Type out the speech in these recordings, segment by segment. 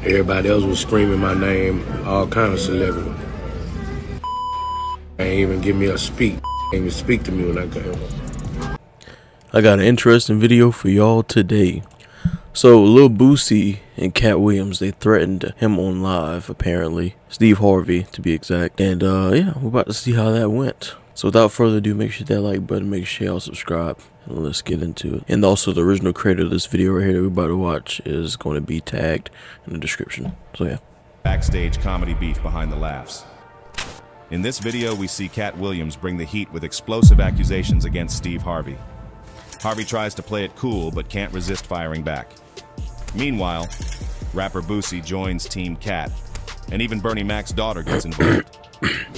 Everybody else was screaming my name, all kind of celebrity. They ain't even give me a speak. They ain't even speak to me when I came home. I got an interesting video for y'all today. So Lil Boosie and Katt Williams, they threatened him on live, apparently. Steve Harvey, to be exact. And yeah, we're about to see how that went. So without further ado, make sure that like button, make sure y'all subscribe, and let's get into it. And also, the original creator of this video right here that we're about to watch is going to be tagged in the description. So yeah. Backstage comedy beef behind the laughs. In this video, we see Katt Williams bring the heat with explosive accusations against Steve Harvey. Harvey tries to play it cool, but can't resist firing back. Meanwhile, rapper Boosie joins Team Katt, and even Bernie Mac's daughter gets involved.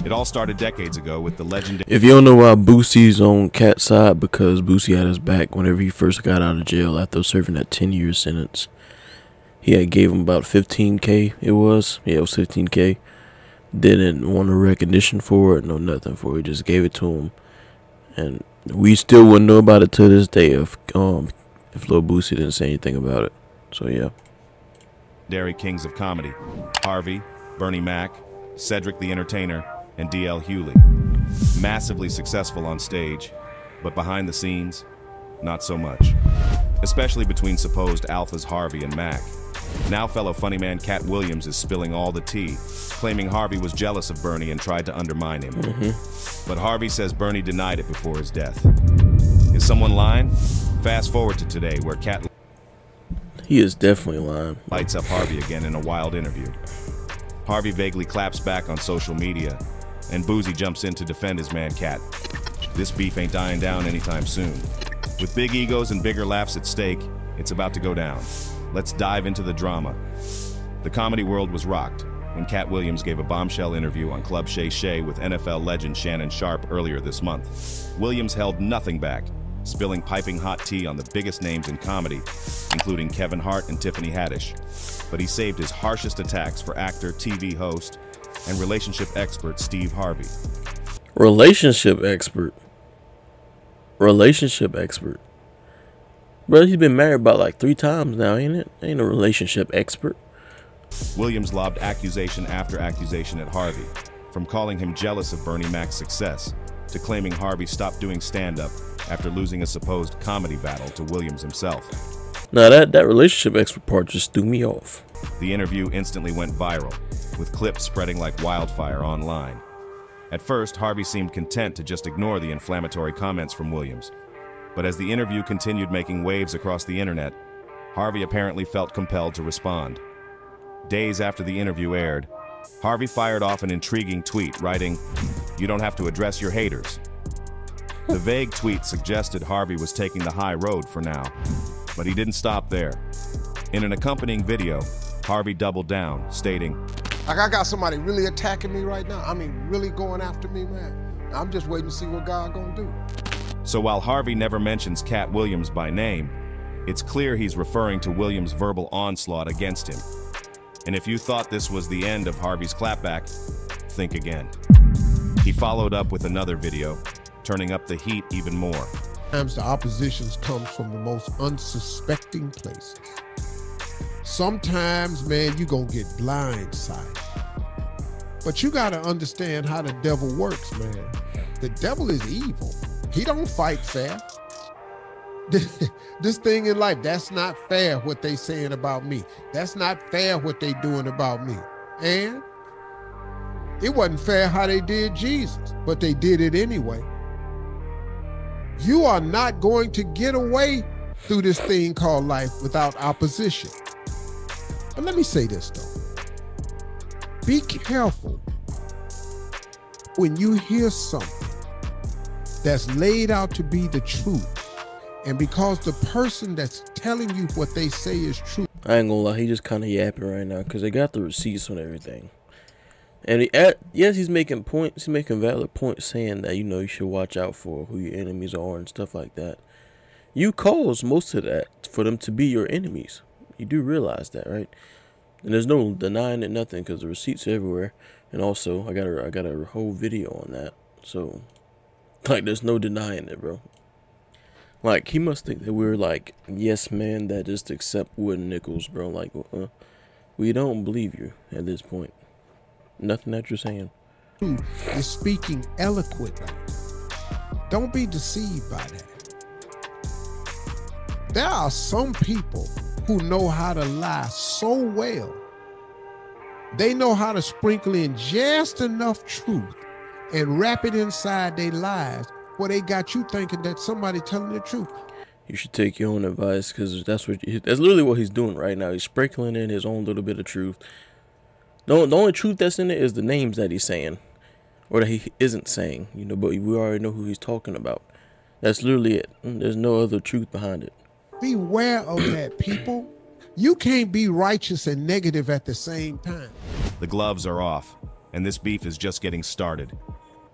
It all started decades ago with the legendary... If you don't know why Boosie's on Katt's side, because Boosie had his back whenever he first got out of jail after serving that 10-year sentence. He had gave him about 15K, it was 15K. Didn't want a recognition for it, no nothing for it, just gave it to him. And we still wouldn't know about it to this day if Lil Boosie didn't say anything about it. So yeah. Dairy Kings of Comedy, Harvey, Bernie Mac, Cedric the Entertainer, and DL Hughley. Massively successful on stage, but behind the scenes, not so much. Especially between supposed alphas Harvey and Mac. Now fellow funny man Katt Williams is spilling all the tea, claiming Harvey was jealous of Bernie and tried to undermine him. But Harvey says Bernie denied it before his death. Is someone lying? Fast forward to today, where Katt... He is definitely lying. Lights up Harvey again in a wild interview. Harvey vaguely claps back on social media, and Boosie jumps in to defend his man Katt. This beef ain't dying down anytime soon. With big egos and bigger laughs at stake, it's about to go down. Let's dive into the drama. The comedy world was rocked when Katt Williams gave a bombshell interview on Club Shay Shay with NFL legend Shannon Sharpe earlier this month. Williams held nothing back, spilling piping hot tea on the biggest names in comedy, including Kevin Hart and Tiffany Haddish. But he saved his harshest attacks for actor, TV host, and relationship expert Steve Harvey. Relationship expert? Relationship expert? Bro, he's been married about like 3 times now, ain't it? Ain't a relationship expert. Williams lobbed accusation after accusation at Harvey, from calling him jealous of Bernie Mac's success, to claiming Harvey stopped doing stand-up after losing a supposed comedy battle to Williams himself. Now that relationship expert part just threw me off. The interview instantly went viral, with clips spreading like wildfire online. At first, Harvey seemed content to just ignore the inflammatory comments from Williams. But as the interview continued making waves across the internet, Harvey apparently felt compelled to respond. Days after the interview aired, Harvey fired off an intriguing tweet, writing, "You don't have to address your haters." The vague tweet suggested Harvey was taking the high road for now, but he didn't stop there. In an accompanying video, Harvey doubled down, stating, "Like, I got somebody really attacking me right now. I mean, really going after me, man. I'm just waiting to see what God gonna do." So while Harvey never mentions Katt Williams by name, it's clear he's referring to Williams' verbal onslaught against him. And if you thought this was the end of Harvey's clapback, think again. He followed up with another video, turning up the heat even more. Sometimes the oppositions comes from the most unsuspecting places. Sometimes, man, you gonna get blindsided. But you gotta understand how the devil works, man. The devil is evil. He don't fight fair. This thing in life, that's not fair what they saying about me. That's not fair what they doing about me. And it wasn't fair how they did Jesus, but they did it anyway. You are not going to get away through this thing called life without opposition. But let me say this though. Be careful when you hear something that's laid out to be the truth, and because the person that's telling you what they say is true. I ain't gonna lie, he just kind of yapping right now because they got the receipts on everything. And yes, he's making points, he's making valid points, saying that, you know, you should watch out for who your enemies are and stuff like that. You caused most of that for them to be your enemies. You do realize that, right? And there's no denying it, nothing, because the receipts are everywhere. And also, I got a whole video on that. So, like, there's no denying it, bro. Like, he must think that we're like yes man that just accept wooden nickels, bro. Like, We don't believe you at this point. Nothing that you're saying. Is speaking eloquently. Don't be deceived by that. There are some people who know how to lie so well. They know how to sprinkle in just enough truth and wrap it inside their lies where they got you thinking that somebody telling the truth. You should take your own advice, because that's literally what he's doing right now. He's sprinkling in his own little bit of truth. The only truth that's in it is the names that he's saying, or that he isn't saying, but we already know who he's talking about. That's literally it. There's no other truth behind it. Beware of that, people. You can't be righteous and negative at the same time. The gloves are off, and this beef is just getting started.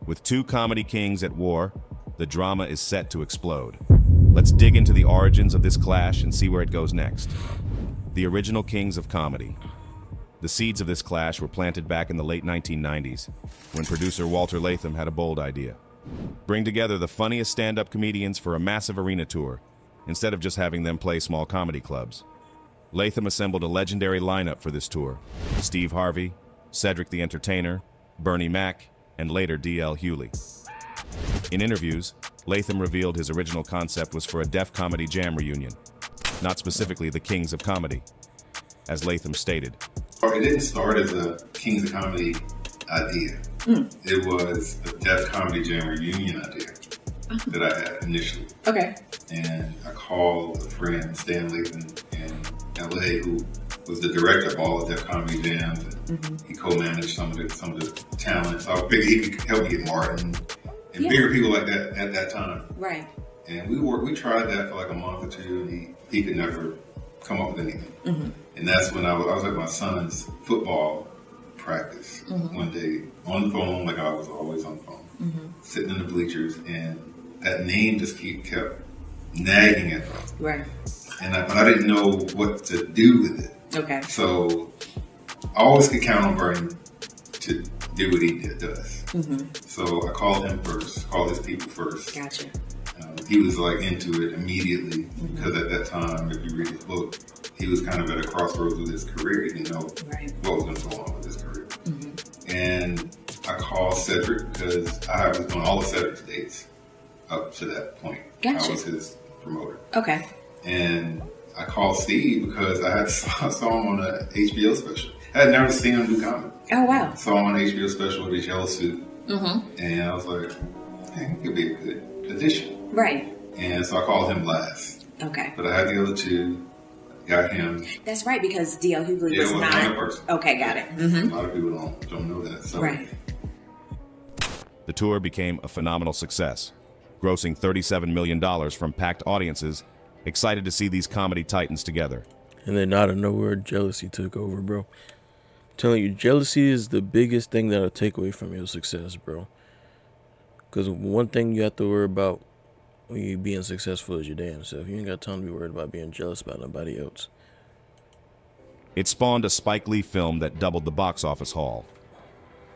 With two comedy kings at war, the drama is set to explode. Let's dig into the origins of this clash and see where it goes next. The original kings of comedy. The seeds of this clash were planted back in the late 1990s, when producer Walter Latham had a bold idea. Bring together the funniest stand-up comedians for a massive arena tour, instead of just having them play small comedy clubs. Latham assembled a legendary lineup for this tour: Steve Harvey, Cedric the Entertainer, Bernie Mac, and later D.L. Hewley. In interviews, Latham revealed his original concept was for a Def Comedy Jam reunion, not specifically the Kings of Comedy. As Latham stated, it didn't start as a Kings of Comedy idea. It was a Def Comedy Jam reunion idea that I had initially. Okay. And I called a friend, Stan Latham, in LA, who was the director of all the Def Comedy Jams. And he co-managed some of the talent. So I figured he could help me get Martin and bigger people like that at that time. Right. And we tried that for like a month or two, and he could never come up with anything. And that's when I was at my son's football practice one day on the phone, like I was always on the phone, sitting in the bleachers, and that name just kept nagging at me. Right. And I didn't know what to do with it. Okay. So I always could count on Bernie to do what he does. So I called him first, called his people first. Gotcha. He was like into it immediately because at that time, if you read his book, he was kind of at a crossroads with his career. He didn't know what was going to go on with his career. And I called Cedric because I was doing all of Cedric's dates up to that point. Gotcha. I was his promoter. Okay. And I called Steve because I saw him on a HBO special. I had never seen him do comedy. Oh, wow. Saw him on an HBO special with his yellow suit. And I was like, hey, he could be a good addition. Right. And so I called him last. Okay. But I had the other two, got him. That's right, because D.L. Hughley was not another person. Okay, got it. A lot of people don't know that. So. Right. the tour became a phenomenal success, grossing $37 million from packed audiences, excited to see these comedy titans together. And then out of nowhere, jealousy took over, bro. I'm telling you, jealousy is the biggest thing that'll take away from your success, bro. Because one thing you have to worry about when you being successful is your damn self. You ain't got time to be worried about being jealous about nobody else. It spawned a Spike Lee film that doubled the box office haul.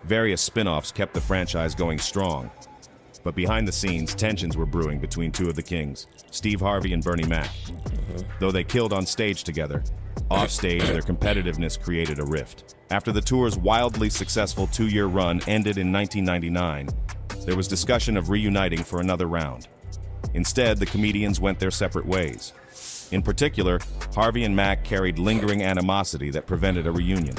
Various spin-offs kept the franchise going strong. But behind the scenes, tensions were brewing between two of the kings, Steve Harvey and Bernie Mac. Though they killed on stage together, offstage their competitiveness created a rift. After the tour's wildly successful two-year run ended in 1999, there was discussion of reuniting for another round. Instead, the comedians went their separate ways. In particular, Harvey and Mac carried lingering animosity that prevented a reunion.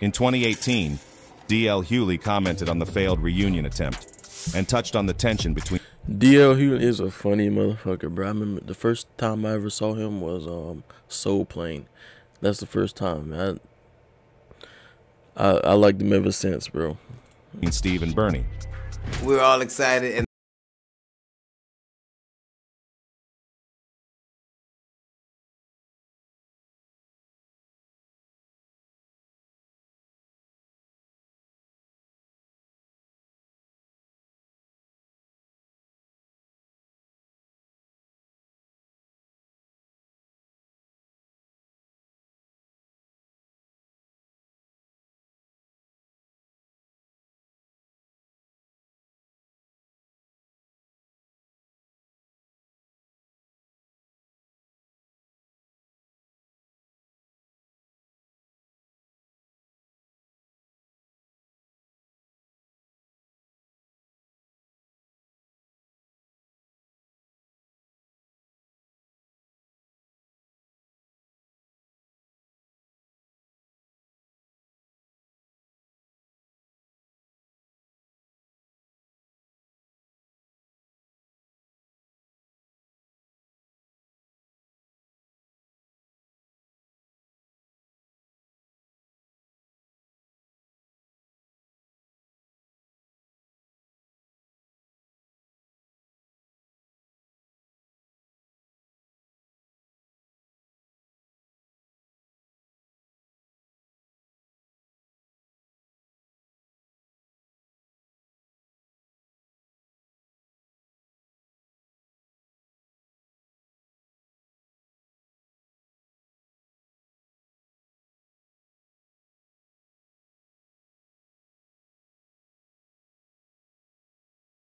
In 2018, D.L. Hewley commented on the failed reunion attempt and touched on the tension between... D.L. Hewley is a funny motherfucker, bro. I remember the first time I ever saw him was Soul Plane. That's the first time. I liked him ever since, bro. Steve and Bernie. We're all excited and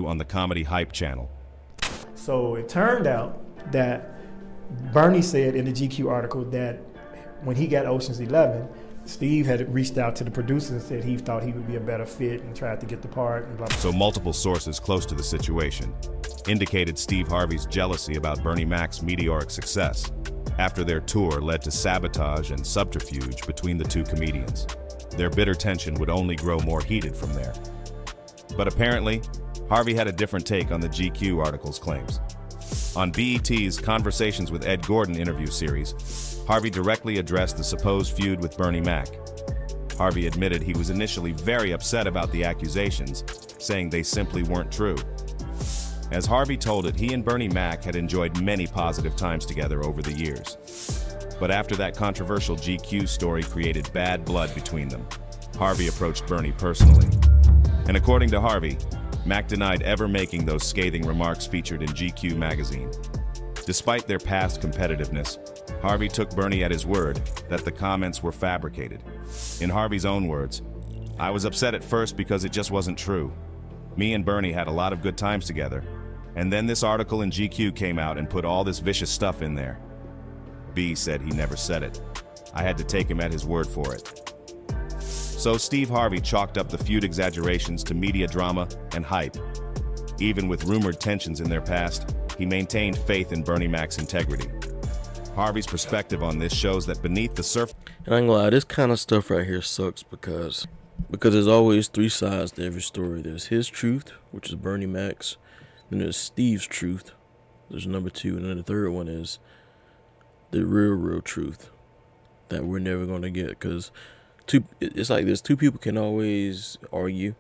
on the Comedy Hype channel. So it turned out that Bernie said in the GQ article that when he got Ocean's 11, Steve had reached out to the producers and said he thought he would be a better fit and tried to get the part. And blah, blah. So multiple sources close to the situation indicated Steve Harvey's jealousy about Bernie Mac's meteoric success after their tour led to sabotage and subterfuge between the two comedians. Their bitter tension would only grow more heated from there. But apparently, Harvey had a different take on the GQ article's claims. On BET's Conversations with Ed Gordon interview series, Harvey directly addressed the supposed feud with Bernie Mac. Harvey admitted he was initially very upset about the accusations, saying they simply weren't true. As Harvey told it, he and Bernie Mac had enjoyed many positive times together over the years. But after that controversial GQ story created bad blood between them, Harvey approached Bernie personally. And according to Harvey, Mac denied ever making those scathing remarks featured in GQ magazine. Despite their past competitiveness, Harvey took Bernie at his word that the comments were fabricated. In Harvey's own words, "I was upset at first because it just wasn't true. Me and Bernie had a lot of good times together, and then this article in GQ came out and put all this vicious stuff in there." B said he never said it. "I had to take him at his word for it." So Steve Harvey chalked up the feud exaggerations to media drama and hype. Even with rumored tensions in their past, he maintained faith in Bernie Mac's integrity. Harvey's perspective on this shows that beneath the surface... And I'm gonna lie, this kind of stuff right here sucks because there's always three sides to every story. There's his truth, which is Bernie Mac's. Then there's Steve's truth. There's number two. And then the third one is the real truth that we're never going to get, because it's like this: two people can always argue.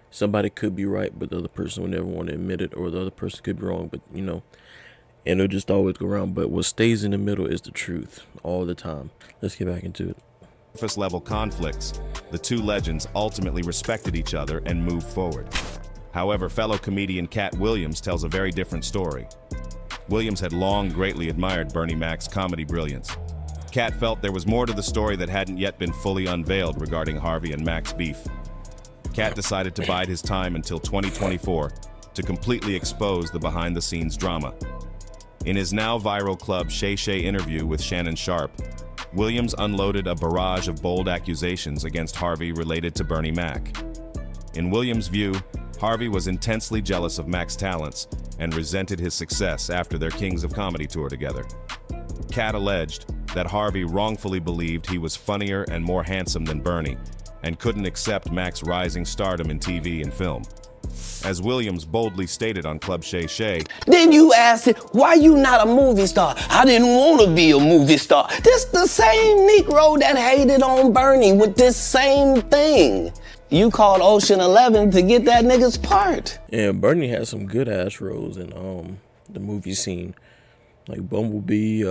Somebody could be right, but the other person will never want to admit it, or the other person could be wrong, but and it'll just always go around. But what stays in the middle is the truth all the time. Let's get back into it. Surface level conflicts, the two legends ultimately respected each other and moved forward. However, fellow comedian Katt Williams tells a very different story. Williams had long greatly admired Bernie Mac's comedy brilliance. Katt felt there was more to the story that hadn't yet been fully unveiled regarding Harvey and Mac's beef. Katt decided to bide his time until 2024 to completely expose the behind-the-scenes drama. In his now viral Club Shay Shay interview with Shannon Sharp, Williams unloaded a barrage of bold accusations against Harvey related to Bernie Mac. In Williams' view, Harvey was intensely jealous of Mac's talents and resented his success after their Kings of Comedy tour together. Katt alleged that Harvey wrongfully believed he was funnier and more handsome than Bernie and couldn't accept Mac's rising stardom in TV and film. As Williams boldly stated on Club Shay Shay, "Then you asked it, why you not a movie star? I didn't want to be a movie star." This the same Negro that hated on Bernie with this same thing. You called Ocean 11 to get that nigga's part. Yeah, Bernie had some good ass roles in the movie scene. Like Bumblebee,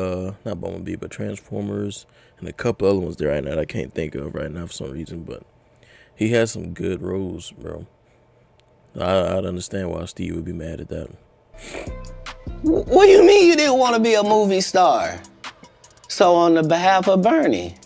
not Bumblebee, but Transformers, and a couple other ones there right now that I can't think of right now for some reason, but he had some good roles, bro. I'd understand why Steve would be mad at that. What do you mean you didn't want to be a movie star? So on the behalf of Bernie,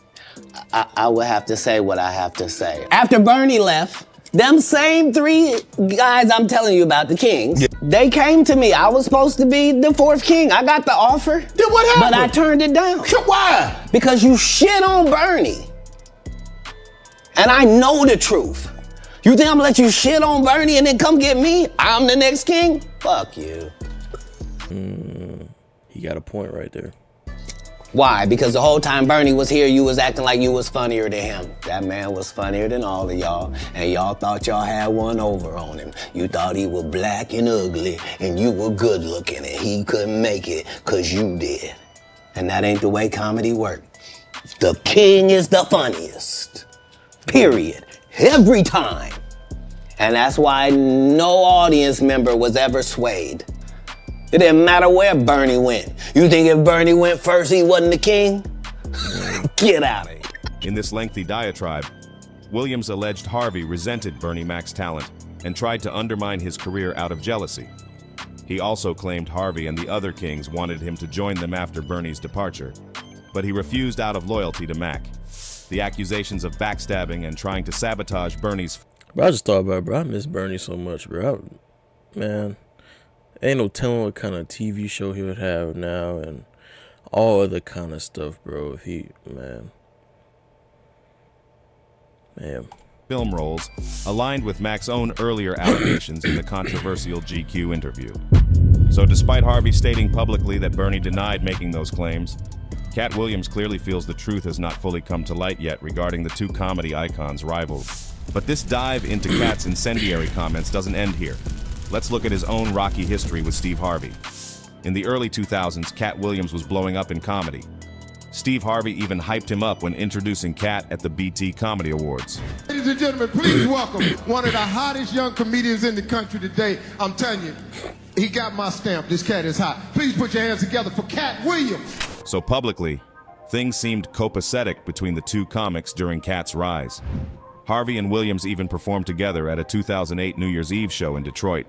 I would have to say what I have to say. After Bernie left, them same three guys I'm telling you about, the Kings, they came to me. I was supposed to be the fourth king. I got the offer. Then what happened? But I turned it down. Why? Because you shit on Bernie. And I know the truth. You think I'm gonna let you shit on Bernie and then come get me? I'm the next king? Fuck you. He got a point right there. Why? Because the whole time Bernie was here, you was acting like you was funnier than him. That man was funnier than all of y'all, and y'all thought y'all had one over on him. You thought he was black and ugly, and you were good looking, and he couldn't make it, cause you did. And that ain't the way comedy worked. The king is the funniest. Period. Every time. And that's why no audience member was ever swayed. It didn't matter where Bernie went. You think if Bernie went first, he wasn't the king? Get out of here. in this lengthy diatribe, Williams alleged Harvey resented Bernie Mac's talent and tried to undermine his career out of jealousy. He also claimed Harvey and the other Kings wanted him to join them after Bernie's departure, but he refused out of loyalty to Mac. The accusations of backstabbing and trying to sabotage Bernie's... Bro, I just thought about it, bro. I miss Bernie so much, bro. man, ain't no telling what kind of TV show he would have now and all other kind of stuff, bro. If he, man. Film roles aligned with Mac's own earlier allegations in the controversial GQ interview. So despite Harvey stating publicly that Bernie denied making those claims, Katt Williams clearly feels the truth has not fully come to light yet regarding the two comedy icons' rivals. But this dive into Katt's incendiary comments doesn't end here. Let's look at his own rocky history with Steve Harvey. In the early 2000s, Katt Williams was blowing up in comedy. Steve Harvey even hyped him up when introducing Katt at the BT Comedy Awards. Ladies and gentlemen, please welcome one of the hottest young comedians in the country today. I'm telling you, he got my stamp. This cat is hot. Please put your hands together for Katt Williams. So publicly, things seemed copacetic between the two comics during Katt's rise. Harvey and Williams even performed together at a 2008 New Year's Eve show in Detroit.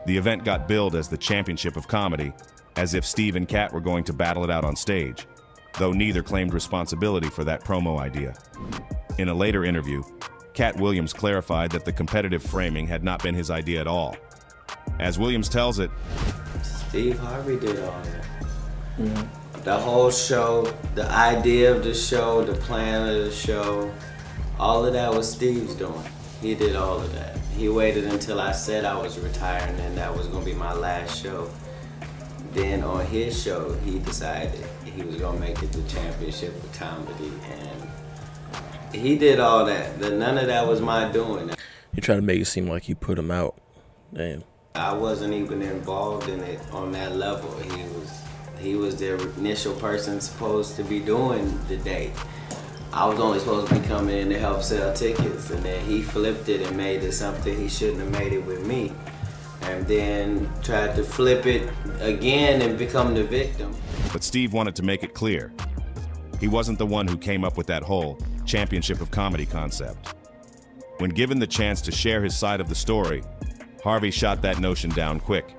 The event got billed as the Championship of Comedy, as if Steve and Katt were going to battle it out on stage, though neither claimed responsibility for that promo idea. In a later interview, Katt Williams clarified that the competitive framing had not been his idea at all. As Williams tells it, Steve Harvey did all that. The whole show, the idea of the show, the plan of the show, all of that was Steve's doing. He did all of that. He waited until I said I was retiring and that was gonna be my last show. Then on his show, he decided he was gonna make it the Championship of Comedy, and he did all that. None of that was my doing. He tried to make it seem like he put him out. Damn. I wasn't even involved in it on that level. He was the initial person supposed to be doing the date. I was only supposed to be coming in to help sell tickets, and then he flipped it and made it something he shouldn't have made it with me. And then tried to flip it again and become the victim. But Steve wanted to make it clear. He wasn't the one who came up with that whole Championship of Comedy concept. When given the chance to share his side of the story, Harvey shot that notion down quick.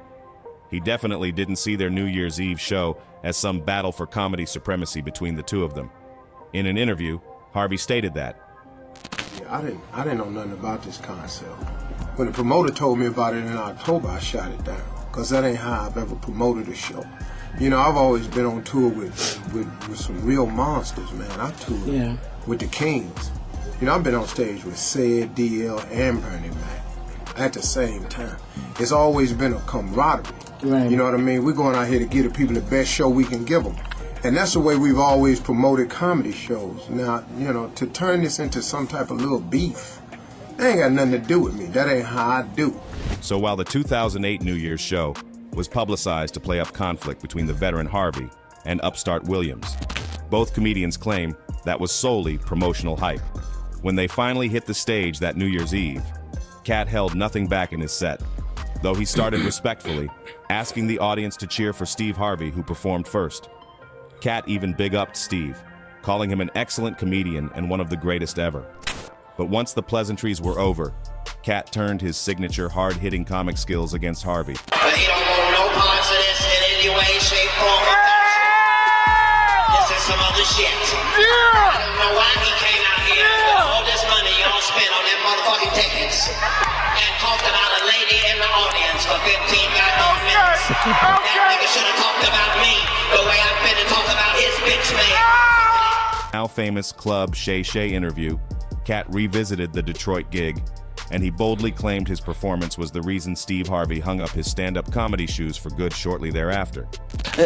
He definitely didn't see their New Year's Eve show as some battle for comedy supremacy between the two of them. In an interview, Harvey stated that. Yeah, I didn't know nothing about this concept. When the promoter told me about it in October, I shot it down, because that ain't how I've ever promoted a show. You know, I've always been on tour with some real monsters, man. I toured with the Kings. You know, I've been on stage with Sid, DL, and Bernie Mac at the same time. It's always been a camaraderie. Right. You know what I mean? We're going out here to give the people the best show we can give them. And that's the way we've always promoted comedy shows. Now, you know, to turn this into some type of little beef, that ain't got nothing to do with me. That ain't how I do. So while the 2008 New Year's show was publicized to play up conflict between the veteran Harvey and upstart Williams, both comedians claim that was solely promotional hype. When they finally hit the stage that New Year's Eve, Katt held nothing back in his set, though he started respectfully, asking the audience to cheer for Steve Harvey, who performed first. Katt even big-upped Steve, calling him an excellent comedian and one of the greatest ever. But once the pleasantries were over, Katt turned his signature hard-hitting comic skills against Harvey. But he don't want no parts of this in any way, shape, form, or fashion. This is some other shit. I don't know why he came out here with all this money y'all spent on them motherfucking tickets and talked about a lady in the audience for 15 goddamn minutes. That nigga should have talked about me the way I've been to talk about his bitch man. Now famous Club Shay Shay interview, Katt revisited the Detroit gig, and he boldly claimed his performance was the reason Steve Harvey hung up his stand-up comedy shoes for good shortly thereafter.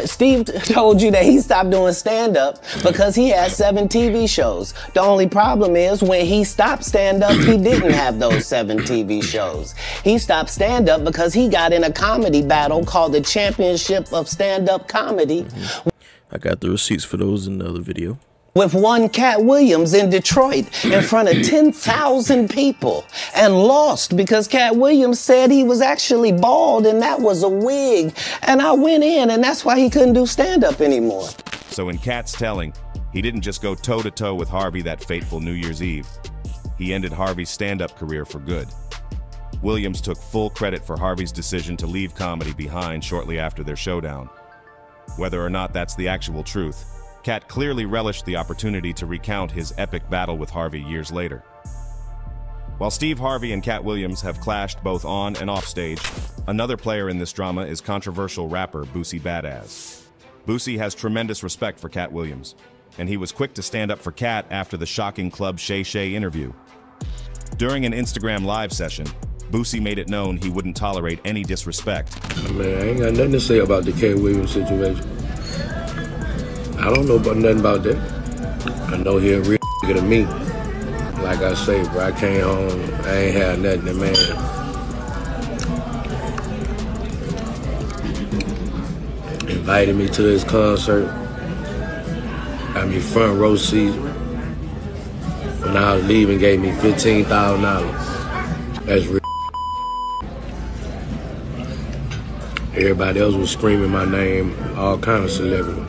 Steve told you that he stopped doing stand-up because he had 7 TV shows. The only problem is when he stopped stand-up, he didn't have those 7 TV shows. He stopped stand-up because he got in a comedy battle called the Championship of Stand-Up Comedy. I got the receipts for those in the other video. With one Katt Williams in Detroit in front of 10,000 people and lost because Katt Williams said he was actually bald and that was a wig. And I went in, and that's why he couldn't do stand-up anymore. So in Katt's telling, he didn't just go toe-to-toe with Harvey that fateful New Year's Eve. He ended Harvey's stand-up career for good. Williams took full credit for Harvey's decision to leave comedy behind shortly after their showdown. Whether or not that's the actual truth, Katt clearly relished the opportunity to recount his epic battle with Harvey years later. While Steve Harvey and Katt Williams have clashed both on and off stage, another player in this drama is controversial rapper Boosie Badass. Boosie has tremendous respect for Katt Williams, and he was quick to stand up for Katt after the shocking Club Shay Shay interview. During an Instagram live session, Boosie made it known he wouldn't tolerate any disrespect. Man, I ain't got nothing to say about the Katt Williams situation. I don't know about nothing about that. I know he a real nigga to me. Like I say, bro, I came home, I ain't had nothing to man. Invited me to his concert. Got me front row seat. When I was leaving, gave me $15,000. That's real. Everybody else was screaming my name, all kind of celebrity.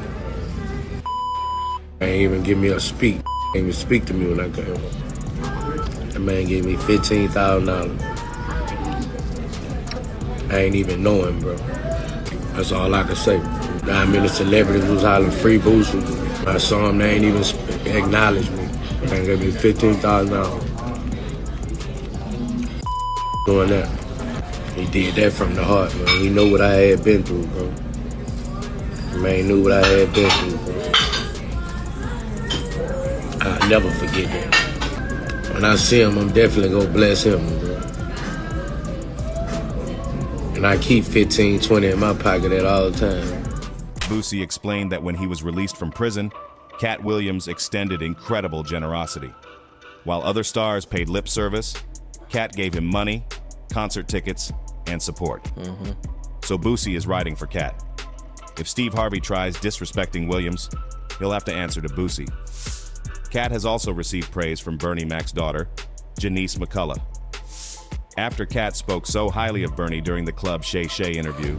They ain't even give me a speak. They ain't even speak to me when I came home. That man gave me $15,000. I ain't even know him, bro. That's all I can say. How many celebrities was hollering free Boosie? I saw him, they ain't even acknowledge me. Man gave me $15,000. Doing that. He did that from the heart, man. He knew what I had been through, bro. Man knew what I had been through, bro. I'll never forget that. When I see him, I'm definitely gonna bless him, bro. And I keep 15, 20 in my pocket at all times. Boosie explained that when he was released from prison, Katt Williams extended incredible generosity. While other stars paid lip service, Katt gave him money, concert tickets, and support. So Boosie is riding for Katt. If Steve Harvey tries disrespecting Williams, he'll have to answer to Boosie. Katt has also received praise from Bernie Mac's daughter, Janice McCullough. After Katt spoke so highly of Bernie during the Club Shay Shay interview,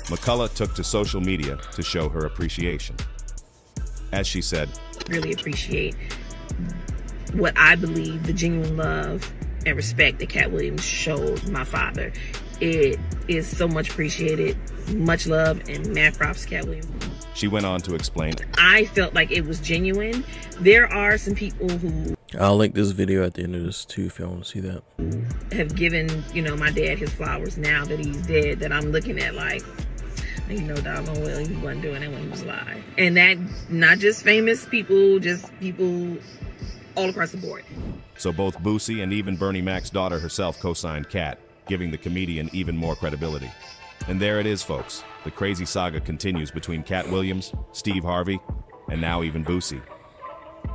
McCullough took to social media to show her appreciation. As she said, really appreciate what I believe the genuine love and respect that Katt Williams showed my father. It is so much appreciated. Much love and mad props to Katt Williams. She went on to explain, I felt like it was genuine. There are some people who I'll link this video at the end of this too if y'all want to see that. Have given, you know, my dad his flowers now that he's dead, that I'm looking at like, you know, doggone well he wasn't doing it when he was alive. And that not just famous people, just people all across the board. So both Boosie and even Bernie Mac's daughter herself co-signed Katt, giving the comedian even more credibility. And there it is, folks. The crazy saga continues between Katt Williams, Steve Harvey, and now even Boosie.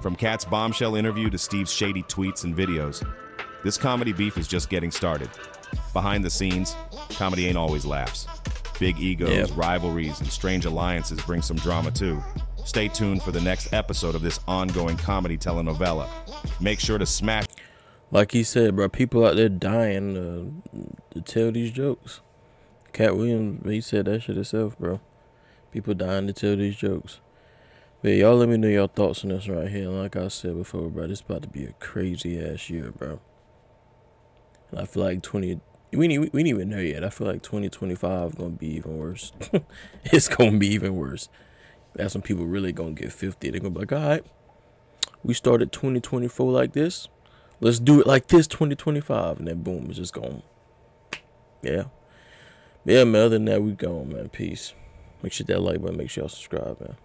From Katt's bombshell interview to Steve's shady tweets and videos, this comedy beef is just getting started. Behind the scenes, comedy ain't always laughs. Big egos, rivalries, and strange alliances bring some drama too. Stay tuned for the next episode of this ongoing comedy telenovela. Make sure to smash. Like he said, bro, people out there dying to tell these jokes. Katt Williams, he said that shit himself, bro. People dying to tell these jokes. But y'all let me know your thoughts on this right here. And like I said before, bro, this about to be a crazy ass year, bro. And I feel like we ain't even there yet. I feel like 2025 gonna be even worse. It's gonna be even worse. That's when people really gonna get 50. They're gonna be like, all right, we started 2024 like this. Let's do it like this 2025. And then boom, it's just gone. Yeah. Yeah, man, other than that, we gone, man. Peace. Make sure that like button, make sure y'all subscribe, man.